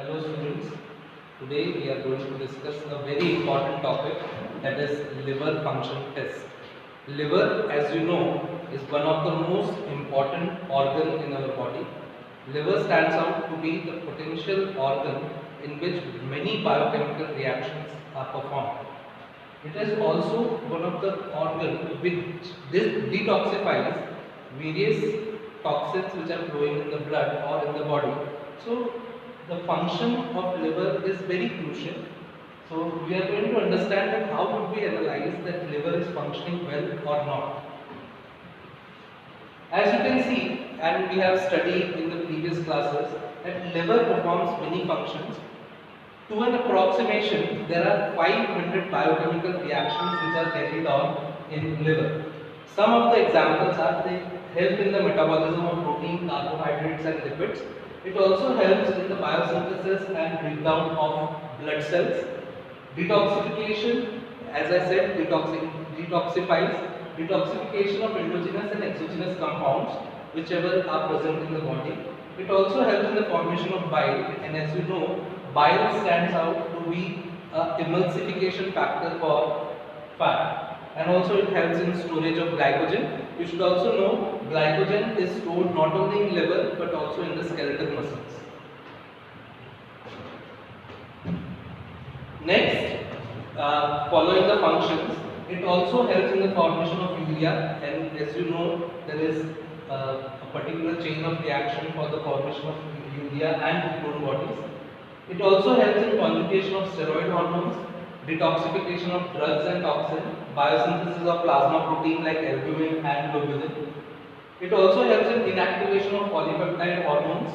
Hello students, today we are going to discuss a very important topic, that is liver function test. Liver, as you know, is one of the most important organ in our body. Liver stands out to be the potential organ in which many biochemical reactions are performed. It is also one of the organs which detoxifies various toxins which are flowing in the blood or in the body. So the function of liver is very crucial. So we are going to understand that how would we analyze that liver is functioning well or not. As you can see, and we have studied in the previous classes, that liver performs many functions. To an approximation, there are 500 biochemical reactions which are carried on in liver. Some of the examples are they help in the metabolism of protein, carbohydrates and lipids. It also helps in the biosynthesis and breakdown of blood cells. Detoxification, as I said, detoxifies. Detoxification of endogenous and exogenous compounds, whichever are present in the body. It also helps in the formation of bile, and as you know, bile stands out to be a emulsification factor for fat, and also it helps in storage of glycogen. You should also know glycogen is stored not only in liver but also in the skeletal muscles. Next, following the functions, it also helps in the formation of urea, and as you know, there is a particular chain of reaction for the formation of urea and ketone bodies. It also helps in conjugation of steroid hormones, detoxification of drugs and toxins, biosynthesis of plasma protein like albumin and globulin. It also helps in inactivation of polypeptide hormones.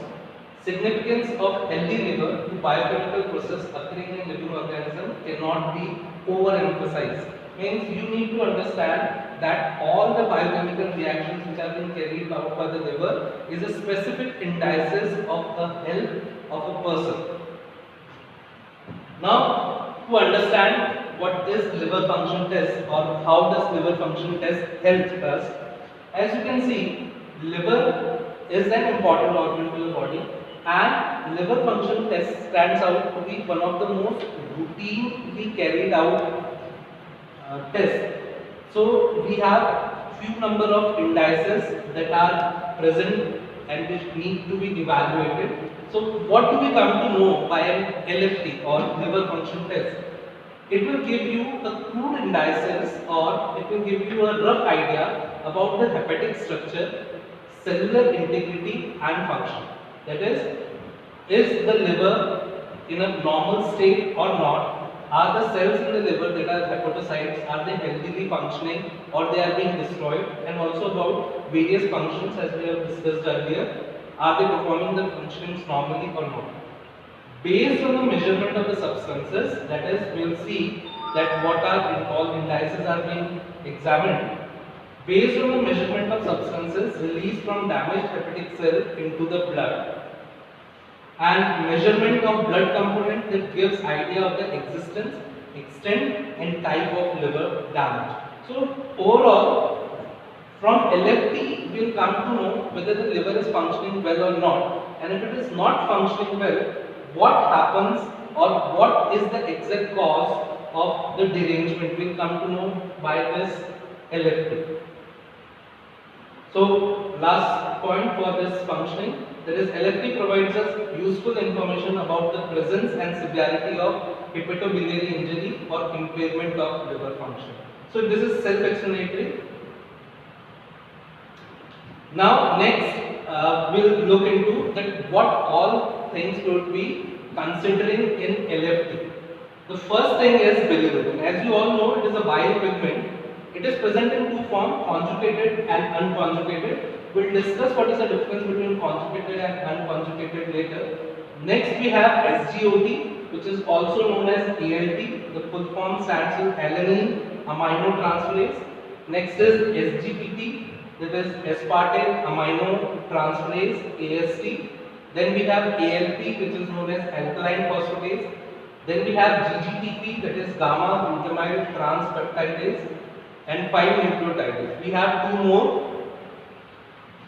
Significance of healthy liver to biochemical process occurring in living organism cannot be overemphasized. Means you need to understand that all the biochemical reactions which are being carried out by the liver is a specific indices of the health of a person. Now, to understand what is liver function test or how does liver function test help us, as you can see, liver is an important organ to the body, and liver function test stands out to be one of the most routinely carried out tests. So we have few number of indices that are present and which need to be evaluated. So what do we come to know by an LFT or liver function test? It will give you the crude indices, or it will give you a rough idea about the hepatic structure, cellular integrity and function. That is the liver in a normal state or not? Are the cells in the liver that are hepatocytes, are they healthily functioning or they are being destroyed? And also about various functions as we have discussed earlier, are they performing the functions normally or not? Based on the measurement of the substances, that is, we will see that what are all indices are being examined. Based on the measurement of substances released from damaged hepatic cell into the blood, and measurement of blood component that gives idea of the existence, extent and type of liver damage. So overall, from LFT we will come to know whether the liver is functioning well or not, and if it is not functioning well, what happens or what is the exact cause of the derangement, we will come to know by this LFT. So last point for this functioning, that is LFT provides us useful information about the presence and severity of hepatobiliary injury or impairment of liver function. So this is self-explanatory. Now next we'll look into that what all things we would be considering in LFT. The first thing is bilirubin. As you all know, it is a bile pigment. It is present in two forms, conjugated and unconjugated. We'll discuss what is the difference between conjugated and unconjugated later. Next we have SGOT, which is also known as ALT. The full form stands for alanine aminotransferase. Next is SGPT, that is aspartate aminotransferase, AST. Then we have ALP, which is known as alkaline phosphatase. Then we have GGTP, that is gamma glutamyl transpeptidase, and 5-nucleotidase. We have two more,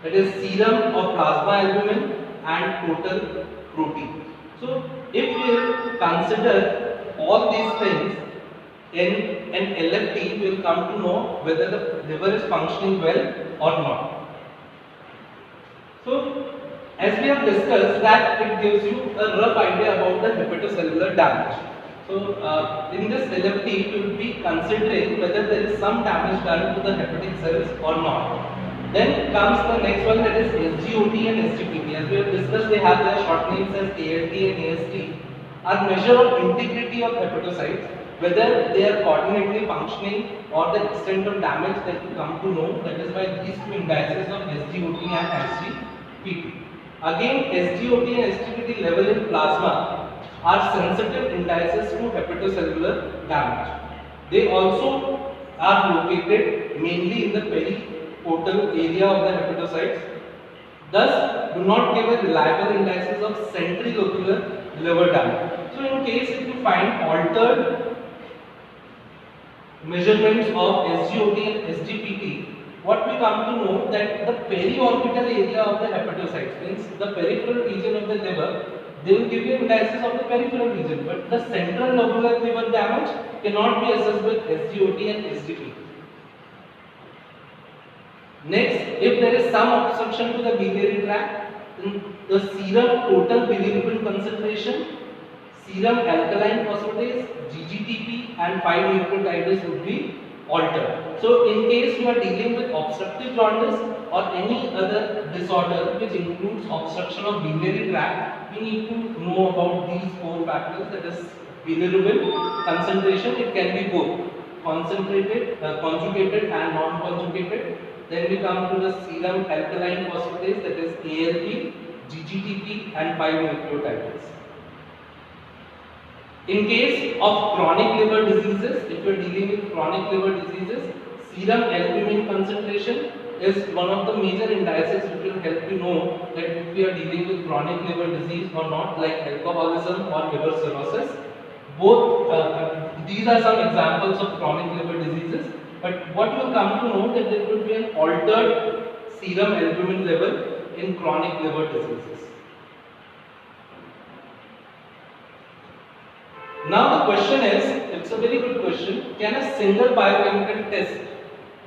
that is serum or plasma albumin and total protein. So if we consider all these things in an LFT, we will come to know whether the liver is functioning well or not. So as we have discussed that it gives you a rough idea about the hepatocellular damage. So in this LFT, we will be considering whether there is some damage done to the hepatic cells or not. Then comes the next one, that is SGOT and SGPT. As we have discussed, they have their short names as ALT and AST, are measure of integrity of hepatocytes, whether they are coordinately functioning or the extent of damage that we come to know, that is by these two indices of SGOT and SGPT. Again, SGOT and SGPT level in plasma are sensitive indices to hepatocellular damage. They also are located mainly in the periportal area of the hepatocytes, thus do not give a reliable indices of centrilocular liver damage. So in case if you find altered measurements of SGOT and SGPT, what we come to know that the periorbital area of the hepatocytes, means the peripheral region of the liver, they will give you indices of the peripheral region, but the central lobular liver damage cannot be assessed with SGOT and SGPT. Next, if there is some obstruction to the biliary tract, then the serum total bilirubin concentration, serum alkaline phosphatase, GGTP and 5-nucleotides would be altered. So in case you are dealing with obstructive jaundice or any other disorder which includes obstruction of biliary tract, we need to know about these four factors, that is bilirubin concentration. It can be both concentrated, conjugated and non-conjugated. Then we come to the serum alkaline phosphatase, that is ALP, GGTP and 5-nucleotides. In case of chronic liver diseases, if you are dealing with chronic liver diseases, serum albumin concentration is one of the major indices which will help you know that if we are dealing with chronic liver disease or not, like alcoholism or liver cirrhosis. Both these are some examples of chronic liver diseases. But what you will come to know that there could be an altered serum albumin level in chronic liver diseases. Now the question is, it's a very good question, can a single biochemical test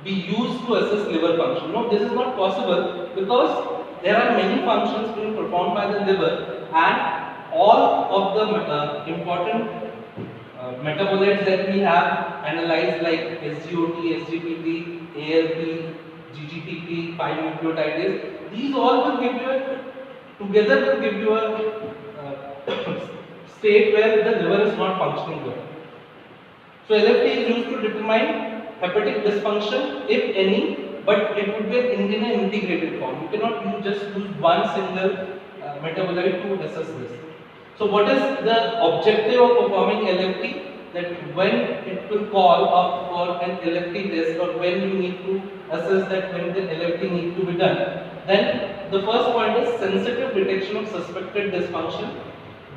be used to assess liver function? No, this is not possible because there are many functions being performed by the liver and all of the important metabolites that we have analyzed like SGOT, SGPT, ALP, GGTP, 5-nucleotides, these all will give you together will give you a state where the liver is not functioning well. So LFT is used to determine hepatic dysfunction, if any, but it would be in an integrated form. You cannot just use one single metabolite to assess this. So what is the objective of performing LFT? That when it will call up for an LFT test or when you need to assess that when the LFT needs to be done, then the first point is sensitive detection of suspected dysfunction,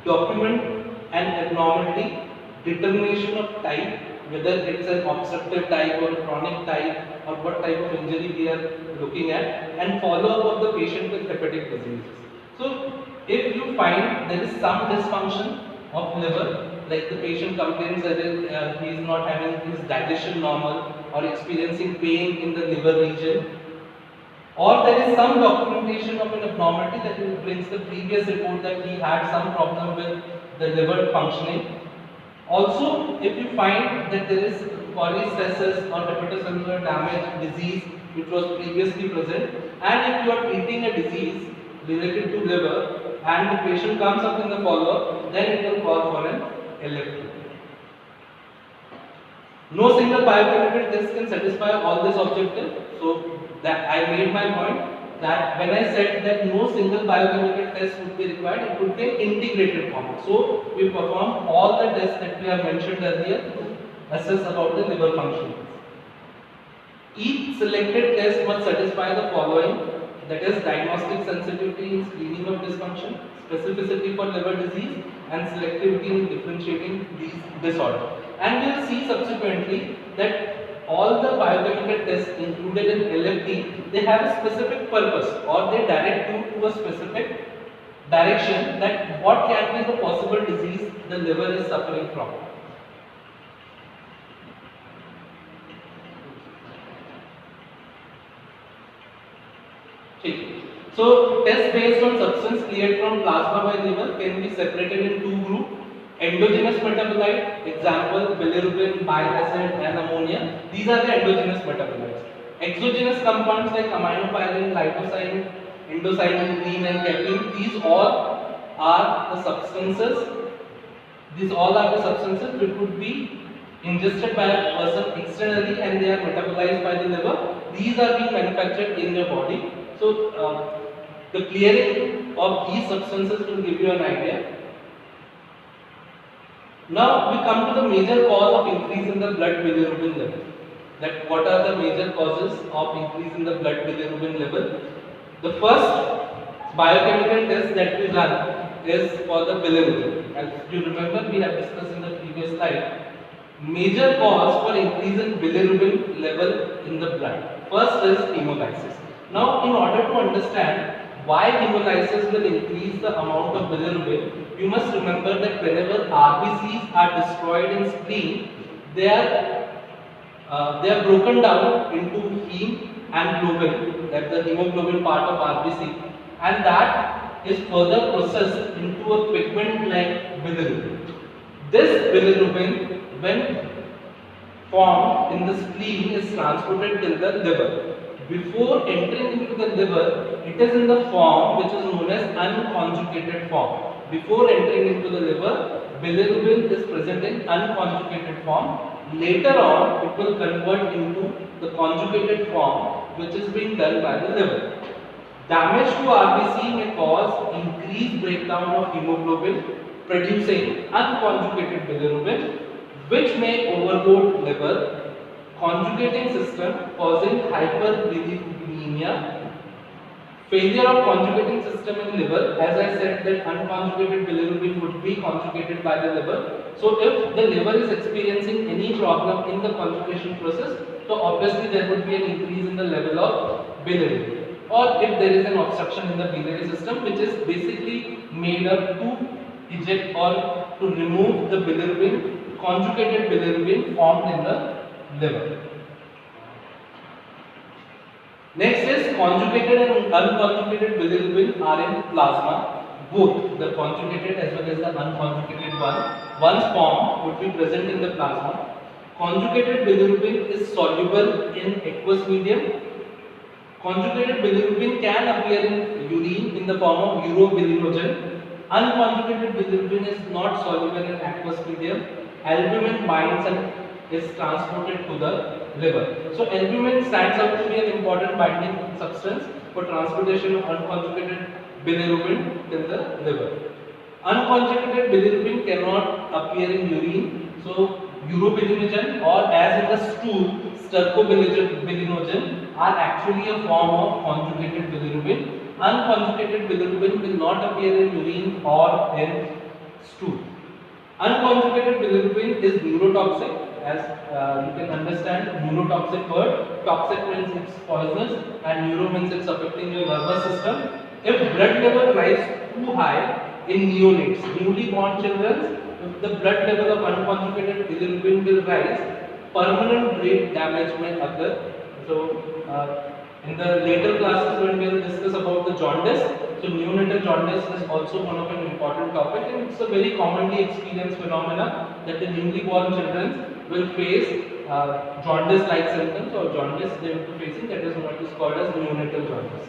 document an abnormality, determination of type, whether it's an obstructive type or chronic type or what type of injury we are looking at, and follow up of the patient with hepatic diseases. So if you find there is some dysfunction of liver, like the patient complains that he is not having his digestion normal or experiencing pain in the liver region, or there is some documentation of an abnormality that he brings the previous report that he had some problem with the liver functioning. Also, if you find that there is cholestasis or hepatocellular damage disease which was previously present, and if you are treating a disease related to liver and the patient comes up in the follow-up, then it will call for an LFT. No single biochemical test can satisfy all this objective. So that I made my point that when I said that no single biochemical test would be required, it would be an integrated form. So we perform all the tests that we have mentioned earlier to assess about the liver function. Each selected test must satisfy the following, that is diagnostic sensitivity in screening of dysfunction, specificity for liver disease, and selectivity in differentiating these disorders. And we will see subsequently that all the biochemical tests included in LFT, they have a specific purpose or they direct you to a specific direction that what can be the possible disease the liver is suffering from. Okay. So tests based on substance cleared from plasma by liver can be separated in two groups. Endogenous metabolite, example bilirubin, bile acid and ammonia. These are the endogenous metabolites. Exogenous compounds like aminopyrin, lipocyanine, endocyanine and caffeine. These all are the substances. These all are the substances which would be ingested by a person externally and they are metabolized by the liver. These are being manufactured in your body. So the clearing of these substances will give you an idea. Now we come to the major cause of increase in the blood bilirubin level. That what are the major causes of increase in the blood bilirubin level? The first biochemical test that we run is for the bilirubin. As you remember, we have discussed in the previous slide. Major cause for increase in bilirubin level in the blood. First is hemolysis. Now, in order to understand why hemolysis will increase the amount of bilirubin, you must remember that whenever RBCs are destroyed in spleen, they are broken down into heme and globin, that's the hemoglobin part of RBC, and that is further processed into a pigment like bilirubin. This bilirubin, when formed in the spleen, is transported till the liver. Before entering into the liver, it is in the form which is known as unconjugated form. Before entering into the liver, bilirubin is present in unconjugated form. Later on, it will convert into the conjugated form, which is being done by the liver. Damage to RBC may cause increased breakdown of hemoglobin, producing unconjugated bilirubin, which may overload liver, conjugating system causing hyperbilirubinemia, failure of conjugating system in liver. As I said that unconjugated bilirubin would be conjugated by the liver. So if the liver is experiencing any problem in the conjugation process, so obviously there would be an increase in the level of bilirubin. Or if there is an obstruction in the biliary system, which is basically made up to eject or to remove the bilirubin, conjugated bilirubin formed in the liver. Next is conjugated and unconjugated bilirubin are in plasma. Both the conjugated as well as the unconjugated one's form would be present in the plasma. Conjugated bilirubin is soluble in aqueous medium. Conjugated bilirubin can appear in urine in the form of urobilinogen. Unconjugated bilirubin is not soluble in aqueous medium. Albumin binds and is transported to the liver. So albumin stands out to be an important binding substance for transportation of unconjugated bilirubin to the liver. Unconjugated bilirubin cannot appear in urine. So urobilinogen or as in the stool, stercobilinogen are actually a form of conjugated bilirubin. Unconjugated bilirubin will not appear in urine or in stool. Unconjugated bilirubin is neurotoxic. As you can understand, neurotoxic word. Toxic means it's poisonous and neuro means it's affecting your nervous system. If blood level rises too high in neonates, newly born children, if the blood level of unconjugated bilirubin will rise, permanent brain damage may occur. So in the later classes when we will discuss about the jaundice, so neonatal jaundice is also one of an important topic and it's a very commonly experienced phenomena that the newly born children will face jaundice like symptoms or jaundice they will be facing, that is what is called as neonatal jaundice.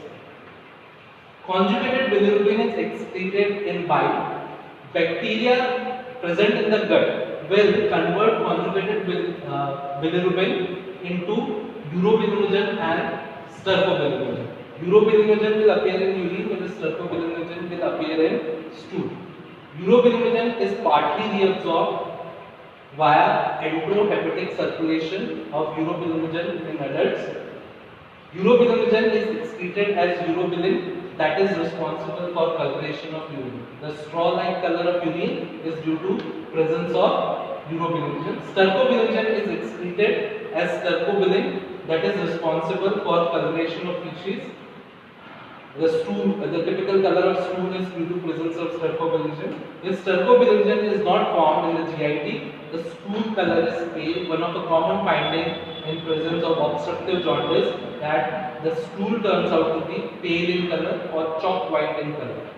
Conjugated bilirubin is excreted in bile. Bacteria present in the gut will convert conjugated bilirubin into urobilinogen and stercobilinogen. Urobilinogen will appear in urine, whereas stercobilinogen will appear in stool. Urobilinogen is partly reabsorbed via enterohepatic circulation of urobilinogen in adults. Urobilinogen is excreted as urobilin that is responsible for coloration of urine. The straw-like color of urine is due to presence of urobilinogen. Stercobilinogen is excreted as stercobilin that is responsible for coloration of feces. The stool, the typical color of stool is due to presence of stercobilin. If stercobilin is not formed in the GIT, the stool color is pale. One of the common finding in presence of obstructive jaundice that the stool turns out to be pale in color or chalk white in color.